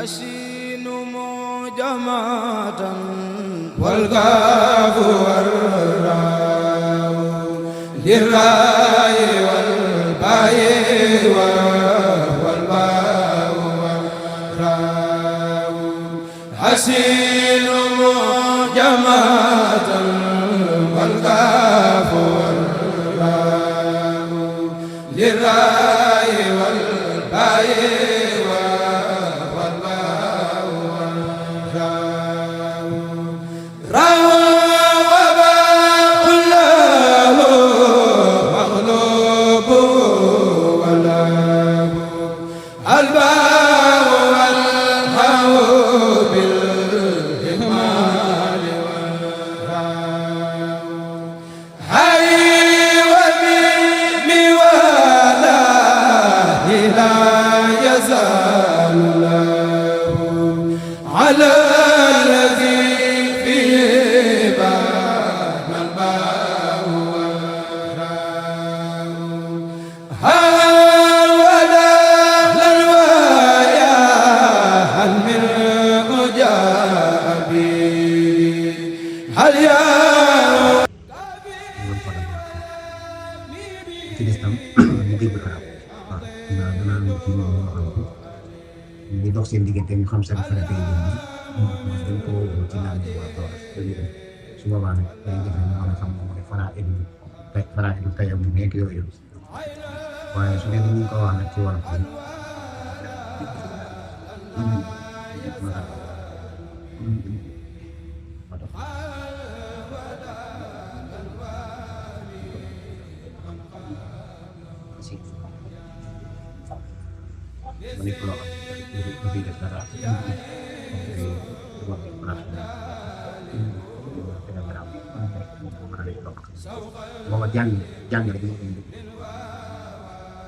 أشين موجمة والكاف والراء للراء والباء والباء والراء أشين موجمة والكاف والراء للراء والباء ci des tam ñu dégg arab waaw naa danaa am ci ñoom ñoo xam li dox seen diggante ñu xam seen farata yi dañ ko ci naan bi waa tool su boobaa nag dañ def ñu mën a xam moom mooy faraa idu tayam bu nekk yooyu waaye su dee ñu ko wax nag ci wàllu nekk loo xam ne dafay def dara booba jàng rek moo koy dugg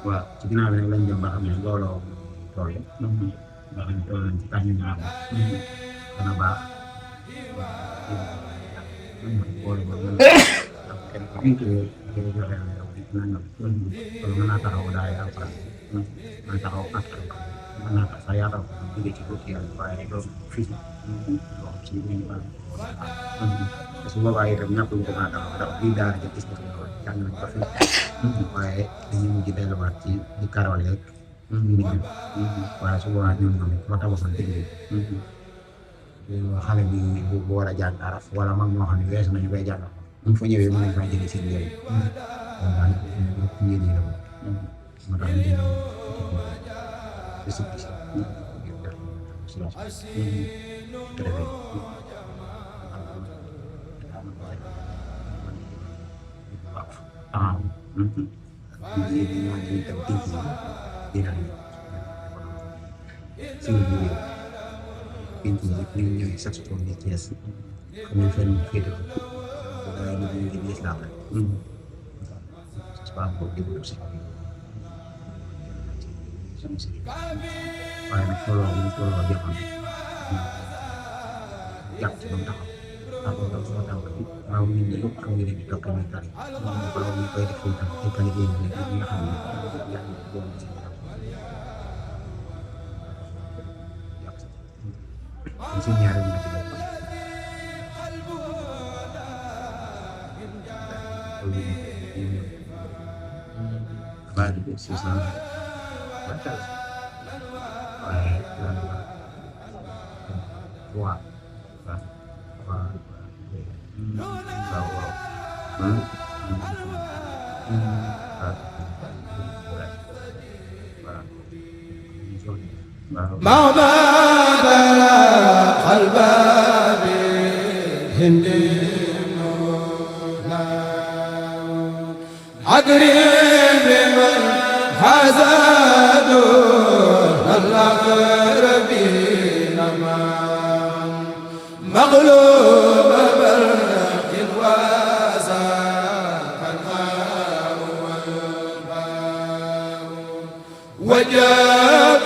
waaw ci ginnaaw bi nag lañ jëm ba xam ne looloo tool yi ba xam ne tool lañ ci tax ñu ñaan dana baax boole boobu kenn ku nekk joxe nangam loolu mën naa taxaw daay alxuraan mën naa taxaw ak mën naa tax sax yaatal ko jóge ci côté yàlla waaye loolu fii loo xam si ñu te su boobaa itam ñàkk ñu ko mën a taxaw ndax lii daal di gis nga ko jàng nañ ko fi waaye dañuy mujj delluwaat ci di karawal rek waaye su boobaa ñoom ñoom ma tabaxoon dégg xale bi bu war a jàng araf wala mag moo xam ne weesu nañu koy jàngal bu fa ñëwee mën nañ faa jëlee seen njëriñ waaw yéen ñi la ko moo tax ñu jëlee récépissé ngir def penc yi yëpp ñu ñëwee saxophone bi Thiès xam nañ fenn féete ko waaye ñu ngi leen di islam rek waaw boobu déglu si waaye nag tolloo bi ñu tolloo jamono jàpp ci ba mu taxaw ndax boobu dafa sama tànk bi waaw nit ñi yëpp xam nga leen di topp muy tari wala ñu koy def fii tam ay tali yi ñu nga xam ne yaa ngi boobu ci si ñaari ñu ci bokk bari bi si sa waaye wa مهما بلغ الباب هندي أقرب من حزاد الأقربين مغلوب برق وزاق الغاء والباء وجاب